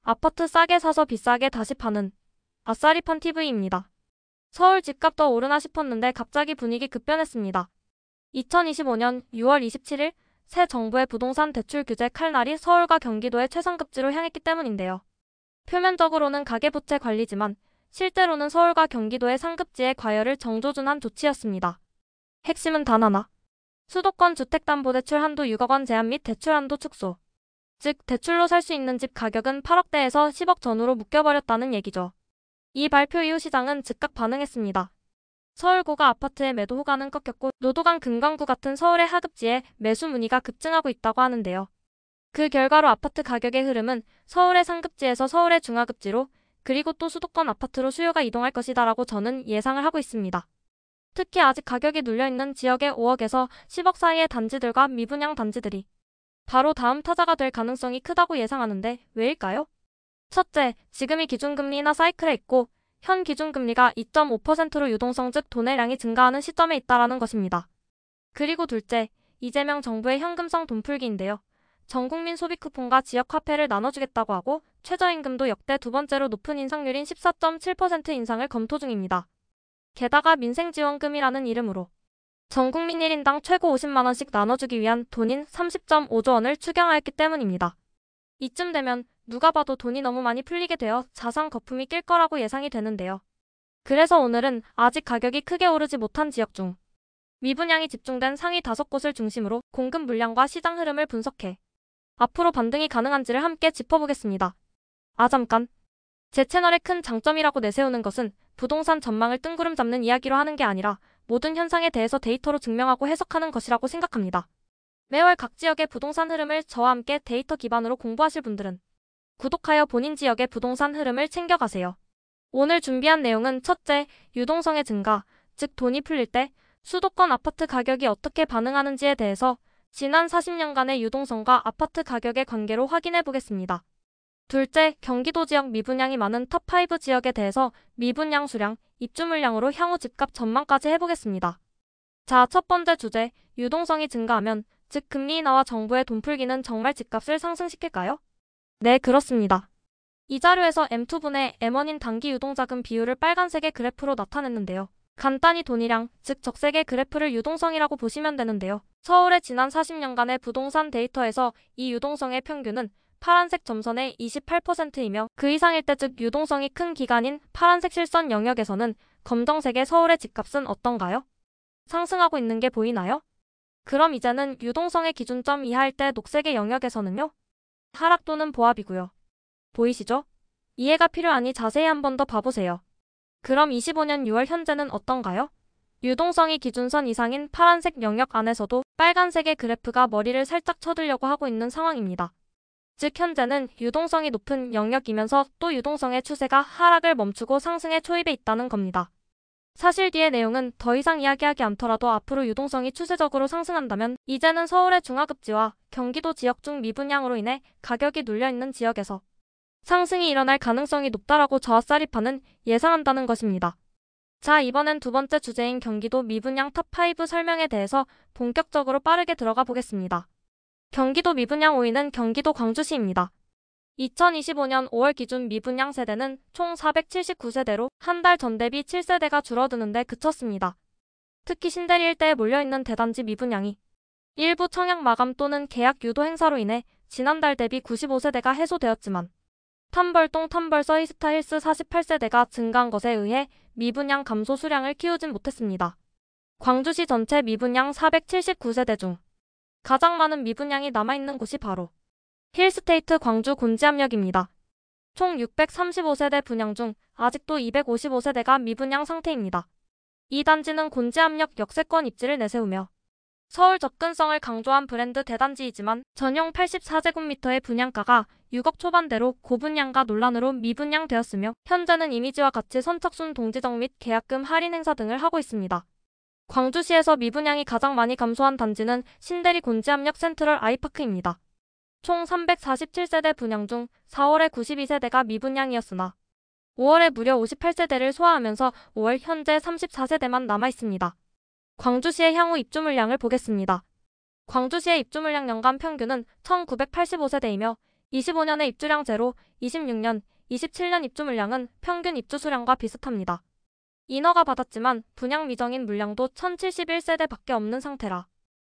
아파트 싸게 사서 비싸게 다시 파는 아싸리판 TV입니다. 서울 집값 더 오르나 싶었는데 갑자기 분위기 급변했습니다. 2025년 6월 27일 새 정부의 부동산 대출 규제 칼날이 서울과 경기도의 최상급지로 향했기 때문인데요. 표면적으로는 가계부채 관리지만 실제로는 서울과 경기도의 상급지의 과열을 정조준한 조치였습니다. 핵심은 단 하나. 수도권 주택담보대출 한도 6억 원 제한 및 대출 한도 축소. 즉 대출로 살 수 있는 집 가격은 8억대에서 10억 전후로 묶여버렸다는 얘기죠. 이 발표 이후 시장은 즉각 반응했습니다. 서울고가 아파트의 매도 호가는 꺾였고 노도강 금강구 같은 서울의 하급지에 매수 문의가 급증하고 있다고 하는데요. 그 결과로 아파트 가격의 흐름은 서울의 상급지에서 서울의 중하급지로 그리고 또 수도권 아파트로 수요가 이동할 것이다라고 저는 예상을 하고 있습니다. 특히 아직 가격이 눌려있는 지역의 5억에서 10억 사이의 단지들과 미분양 단지들이 바로 다음 타자가 될 가능성이 크다고 예상하는데 왜일까요? 첫째, 지금이 기준금리 인하 사이클에 있고 현 기준금리가 2.5%로 유동성 즉 돈의량이 증가하는 시점에 있다라는 것입니다. 그리고 둘째, 이재명 정부의 현금성 돈풀기인데요. 전국민 소비 쿠폰과 지역 화폐를 나눠주겠다고 하고 최저임금도 역대 두 번째로 높은 인상률인 14.7% 인상을 검토 중입니다. 게다가 민생지원금이라는 이름으로 전국민 1인당 최고 50만 원씩 나눠주기 위한 돈인 30.5조 원을 추경하였기 때문입니다. 이쯤 되면 누가 봐도 돈이 너무 많이 풀리게 되어 자산 거품이 낄 거라고 예상이 되는데요. 그래서 오늘은 아직 가격이 크게 오르지 못한 지역 중 미분양이 집중된 상위 5곳을 중심으로 공급 물량과 시장 흐름을 분석해 앞으로 반등이 가능한지를 함께 짚어보겠습니다. 잠깐. 제 채널의 큰 장점이라고 내세우는 것은 부동산 전망을 뜬구름 잡는 이야기로 하는 게 아니라 모든 현상에 대해서 데이터로 증명하고 해석하는 것이라고 생각합니다. 매월 각 지역의 부동산 흐름을 저와 함께 데이터 기반으로 공부하실 분들은 구독하여 본인 지역의 부동산 흐름을 챙겨가세요. 오늘 준비한 내용은 첫째, 유동성의 증가, 즉 돈이 풀릴 때 수도권 아파트 가격이 어떻게 반응하는지에 대해서 지난 40년간의 유동성과 아파트 가격의 관계로 확인해 보겠습니다. 둘째, 경기도 지역 미분양이 많은 탑5 지역에 대해서 미분양 수량, 입주 물량으로 향후 집값 전망까지 해보겠습니다. 자, 첫 번째 주제, 유동성이 증가하면 즉 금리 인하와 정부의 돈풀기는 정말 집값을 상승시킬까요? 네, 그렇습니다. 이 자료에서 M2분의 M1인 단기 유동자금 비율을 빨간색의 그래프로 나타냈는데요. 간단히 돈이량, 즉 적색의 그래프를 유동성이라고 보시면 되는데요. 서울의 지난 40년간의 부동산 데이터에서 이 유동성의 평균은 파란색 점선의 28%이며 그 이상일 때 즉 유동성이 큰 기간인 파란색 실선 영역에서는 검정색의 서울의 집값은 어떤가요? 상승하고 있는 게 보이나요? 그럼 이제는 유동성의 기준점 이하일 때 녹색의 영역에서는요? 하락 또는 보합이고요. 보이시죠? 이해가 필요하니 자세히 한 번 더 봐보세요. 그럼 25년 6월 현재는 어떤가요? 유동성이 기준선 이상인 파란색 영역 안에서도 빨간색의 그래프가 머리를 살짝 쳐들려고 하고 있는 상황입니다. 즉 현재는 유동성이 높은 영역이면서 또 유동성의 추세가 하락을 멈추고 상승의 초입에 있다는 겁니다. 사실 뒤의 내용은 더 이상 이야기하지 않더라도 앞으로 유동성이 추세적으로 상승한다면 이제는 서울의 중하급지와 경기도 지역 중 미분양으로 인해 가격이 눌려있는 지역에서 상승이 일어날 가능성이 높다라고 저아싸리파는 예상한다는 것입니다. 자, 이번엔 두 번째 주제인 경기도 미분양 탑5 설명에 대해서 본격적으로 빠르게 들어가 보겠습니다. 경기도 미분양 5위는 경기도 광주시입니다. 2025년 5월 기준 미분양 세대는 총 479세대로 한 달 전 대비 7세대가 줄어드는데 그쳤습니다. 특히 신대리 일대에 몰려있는 대단지 미분양이 일부 청약 마감 또는 계약 유도 행사로 인해 지난달 대비 95세대가 해소되었지만 탐벌동 탐벌서 히스타힐스 48세대가 증가한 것에 의해 미분양 감소 수량을 키우진 못했습니다. 광주시 전체 미분양 479세대 중 가장 많은 미분양이 남아있는 곳이 바로 힐스테이트 광주 곤지암역입니다. 총 635세대 분양 중 아직도 255세대가 미분양 상태입니다. 이 단지는 곤지암역 역세권 입지를 내세우며 서울 접근성을 강조한 브랜드 대단지이지만 전용 84제곱미터의 분양가가 6억 초반대로 고분양가 논란으로 미분양되었으며 현재는 이미지와 같이 선착순 동지적 및 계약금 할인 행사 등을 하고 있습니다. 광주시에서 미분양이 가장 많이 감소한 단지는 신대리 곤지암역 센트럴 아이파크입니다. 총 347세대 분양 중 4월에 92세대가 미분양이었으나 5월에 무려 58세대를 소화하면서 5월 현재 34세대만 남아있습니다. 광주시의 향후 입주 물량을 보겠습니다. 광주시의 입주 물량 연간 평균은 1985세대이며 25년에 입주량 제로, 26년, 27년 입주 물량은 평균 입주 수량과 비슷합니다. 인허가 받았지만 분양 미정인 물량도 1071세대밖에 없는 상태라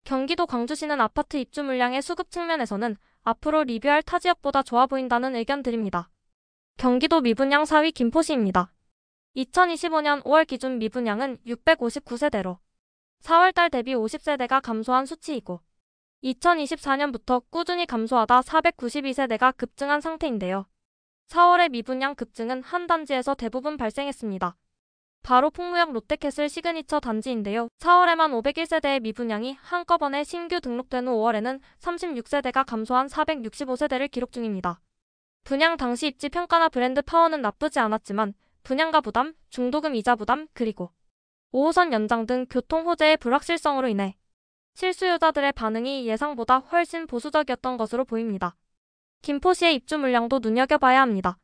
경기도 광주시는 아파트 입주 물량의 수급 측면에서는 앞으로 리뷰할 타 지역보다 좋아 보인다는 의견들입니다. 경기도 미분양 4위 김포시입니다. 2025년 5월 기준 미분양은 659세대로 4월달 대비 50세대가 감소한 수치이고 2024년부터 꾸준히 감소하다 492세대가 급증한 상태인데요. 4월의 미분양 급증은 한 단지에서 대부분 발생했습니다. 바로 풍무역 롯데캐슬 시그니처 단지인데요. 4월에만 501세대의 미분양이 한꺼번에 신규 등록된 후 5월에는 36세대가 감소한 465세대를 기록 중입니다. 분양 당시 입지 평가나 브랜드 파워는 나쁘지 않았지만 분양가 부담, 중도금 이자 부담, 그리고 5호선 연장 등 교통 호재의 불확실성으로 인해 실수요자들의 반응이 예상보다 훨씬 보수적이었던 것으로 보입니다. 김포시의 입주 물량도 눈여겨봐야 합니다.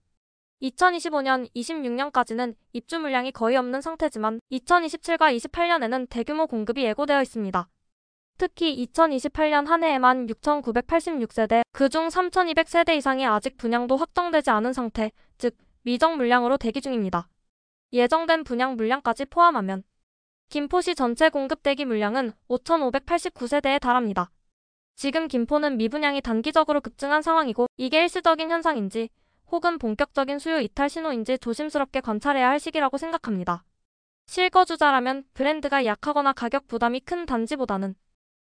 2025년, 26년까지는 입주 물량이 거의 없는 상태지만 2027과 28년에는 대규모 공급이 예고되어 있습니다. 특히 2028년 한 해에만 6,986세대, 그중 3,200세대 이상이 아직 분양도 확정되지 않은 상태, 즉 미정 물량으로 대기 중입니다. 예정된 분양 물량까지 포함하면 김포시 전체 공급 대기 물량은 5,589세대에 달합니다. 지금 김포는 미분양이 단기적으로 급증한 상황이고 이게 일시적인 현상인지 혹은 본격적인 수요 이탈 신호인지 조심스럽게 관찰해야 할 시기라고 생각합니다. 실거주자라면 브랜드가 약하거나 가격 부담이 큰 단지보다는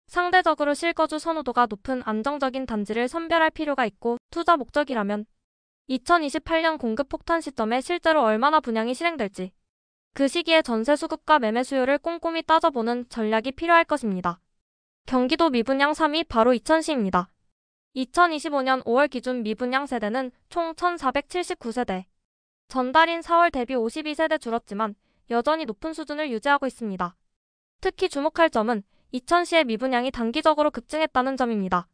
상대적으로 실거주 선호도가 높은 안정적인 단지를 선별할 필요가 있고 투자 목적이라면 2028년 공급 폭탄 시점에 실제로 얼마나 분양이 실행될지 그 시기에 전세 수급과 매매 수요를 꼼꼼히 따져보는 전략이 필요할 것입니다. 경기도 미분양 3위 바로 이천시입니다. 2025년 5월 기준 미분양 세대는 총 1,479세대. 전달인 4월 대비 52세대 줄었지만 여전히 높은 수준을 유지하고 있습니다. 특히 주목할 점은 이천시의 미분양이 단기적으로 급증했다는 점입니다.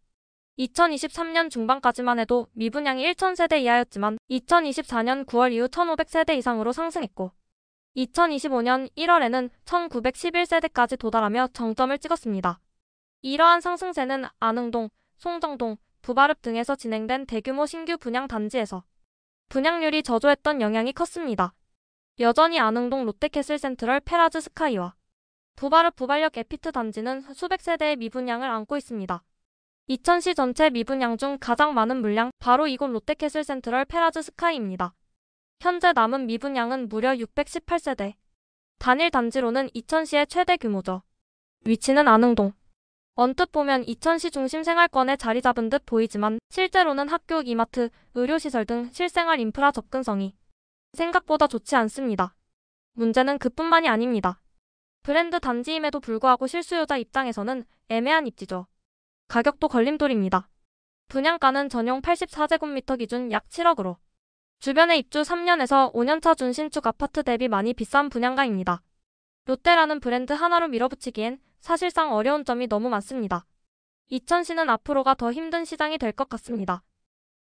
2023년 중반까지만 해도 미분양이 1,000세대 이하였지만 2024년 9월 이후 1,500세대 이상으로 상승했고 2025년 1월에는 1,911세대까지 도달하며 정점을 찍었습니다. 이러한 상승세는 안흥동, 송정동, 부바릅 등에서 진행된 대규모 신규 분양 단지에서 분양률이 저조했던 영향이 컸습니다. 여전히 안흥동 롯데캐슬 센트럴 페라즈 스카이와 부바릅 부발역 에피트 단지는 수백 세대의 미분양을 안고 있습니다. 이천시 전체 미분양 중 가장 많은 물량 바로 이곳 롯데캐슬 센트럴 페라즈 스카이입니다. 현재 남은 미분양은 무려 618세대. 단일 단지로는 이천시의 최대 규모죠. 위치는 안흥동. 언뜻 보면 이천시 중심 생활권에 자리 잡은 듯 보이지만 실제로는 학교, 이마트, 의료시설 등 실생활 인프라 접근성이 생각보다 좋지 않습니다. 문제는 그뿐만이 아닙니다. 브랜드 단지임에도 불구하고 실수요자 입장에서는 애매한 입지죠. 가격도 걸림돌입니다. 분양가는 전용 84제곱미터 기준 약 7억으로 주변에 입주 3년에서 5년차 준신축 아파트 대비 많이 비싼 분양가입니다. 롯데라는 브랜드 하나로 밀어붙이기엔 사실상 어려운 점이 너무 많습니다. 이천시는 앞으로가 더 힘든 시장이 될 것 같습니다.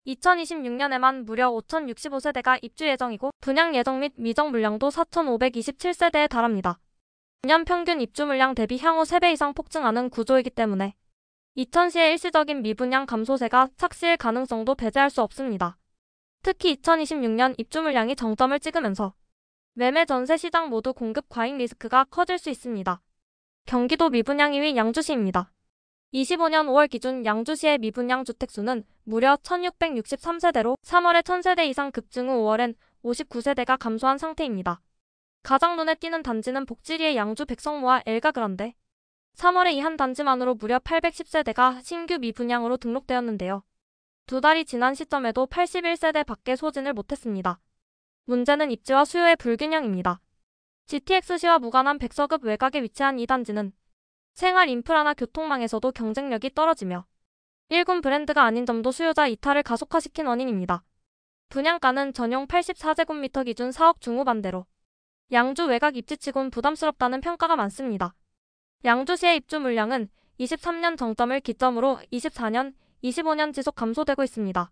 2026년에만 무려 5,065세대가 입주 예정이고 분양 예정 및 미정 물량도 4,527세대에 달합니다. 년 평균 입주 물량 대비 향후 3배 이상 폭증하는 구조이기 때문에 이천시의 일시적인 미분양 감소세가 착시일 가능성도 배제할 수 없습니다. 특히 2026년 입주 물량이 정점을 찍으면서 매매 전세 시장 모두 공급 과잉 리스크가 커질 수 있습니다. 경기도 미분양 2위 양주시입니다. 25년 5월 기준 양주시의 미분양 주택수는 무려 1,663세대로 3월에 1,000세대 이상 급증 후 5월엔 59세대가 감소한 상태입니다. 가장 눈에 띄는 단지는 복지리의 양주 백성모와 엘가그란데 3월에 이 한 단지만으로 무려 810세대가 신규 미분양으로 등록되었는데요. 두 달이 지난 시점에도 81세대 밖에 소진을 못했습니다. 문제는 입지와 수요의 불균형입니다. GTX시와 무관한 백서급 외곽에 위치한 이 단지는 생활 인프라나 교통망에서도 경쟁력이 떨어지며 1군 브랜드가 아닌 점도 수요자 이탈을 가속화시킨 원인입니다. 분양가는 전용 84제곱미터 기준 4억 중후반대로 양주 외곽 입지치곤 부담스럽다는 평가가 많습니다. 양주시의 입주 물량은 23년 정점을 기점으로 24년, 25년 지속 감소되고 있습니다.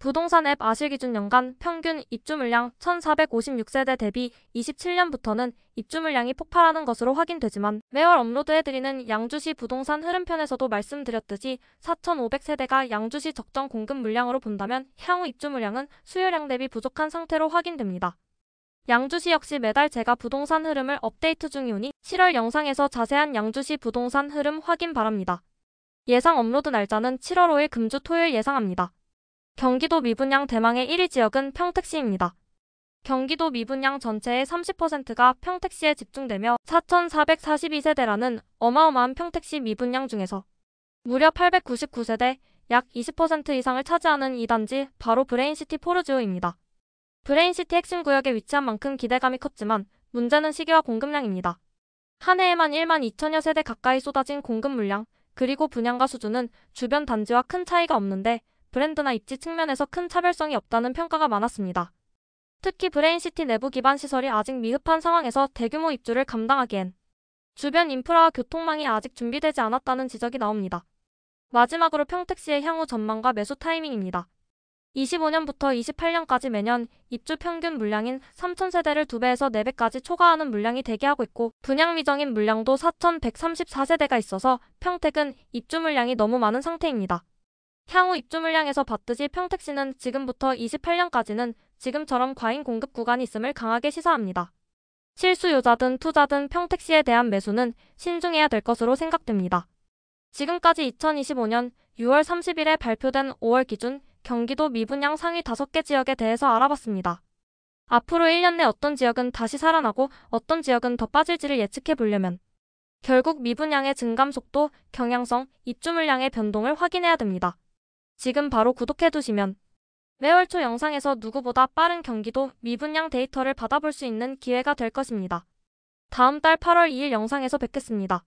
부동산 앱 아실 기준 연간 평균 입주 물량 1,456세대 대비 27년부터는 입주 물량이 폭발하는 것으로 확인되지만 매월 업로드해드리는 양주시 부동산 흐름편에서도 말씀드렸듯이 4,500세대가 양주시 적정 공급 물량으로 본다면 향후 입주 물량은 수요량 대비 부족한 상태로 확인됩니다. 양주시 역시 매달 제가 부동산 흐름을 업데이트 중이오니 7월 영상에서 자세한 양주시 부동산 흐름 확인 바랍니다. 예상 업로드 날짜는 7월 5일 금주 토요일 예상합니다. 경기도 미분양 대망의 1위 지역은 평택시입니다. 경기도 미분양 전체의 30%가 평택시에 집중되며 4,442세대라는 어마어마한 평택시 미분양 중에서 무려 899세대, 약 20% 이상을 차지하는 이 단지 바로 브레인시티 포르지오입니다. 브레인시티 핵심 구역에 위치한 만큼 기대감이 컸지만 문제는 시기와 공급량입니다. 한 해에만 1만 2천여 세대 가까이 쏟아진 공급 물량, 그리고 분양가 수준은 주변 단지와 큰 차이가 없는데 브랜드나 입지 측면에서 큰 차별성이 없다는 평가가 많았습니다. 특히 브레인시티 내부 기반 시설이 아직 미흡한 상황에서 대규모 입주를 감당하기엔 주변 인프라와 교통망이 아직 준비되지 않았다는 지적이 나옵니다. 마지막으로 평택시의 향후 전망과 매수 타이밍입니다. 25년부터 28년까지 매년 입주 평균 물량인 3,000세대를 2배에서 4배까지 초과하는 물량이 대기하고 있고 분양 미정인 물량도 4,134세대가 있어서 평택은 입주 물량이 너무 많은 상태입니다. 향후 입주 물량에서 봤듯이 평택시는 지금부터 28년까지는 지금처럼 과잉 공급 구간이 있음을 강하게 시사합니다. 실수요자든 투자든 평택시에 대한 매수는 신중해야 될 것으로 생각됩니다. 지금까지 2025년 6월 30일에 발표된 5월 기준 경기도 미분양 상위 5개 지역에 대해서 알아봤습니다. 앞으로 1년 내 어떤 지역은 다시 살아나고 어떤 지역은 더 빠질지를 예측해 보려면 결국 미분양의 증감 속도, 경향성, 입주 물량의 변동을 확인해야 됩니다. 지금 바로 구독해두시면 매월 초 영상에서 누구보다 빠른 경기도 미분양 데이터를 받아볼 수 있는 기회가 될 것입니다. 다음 달 8월 2일 영상에서 뵙겠습니다.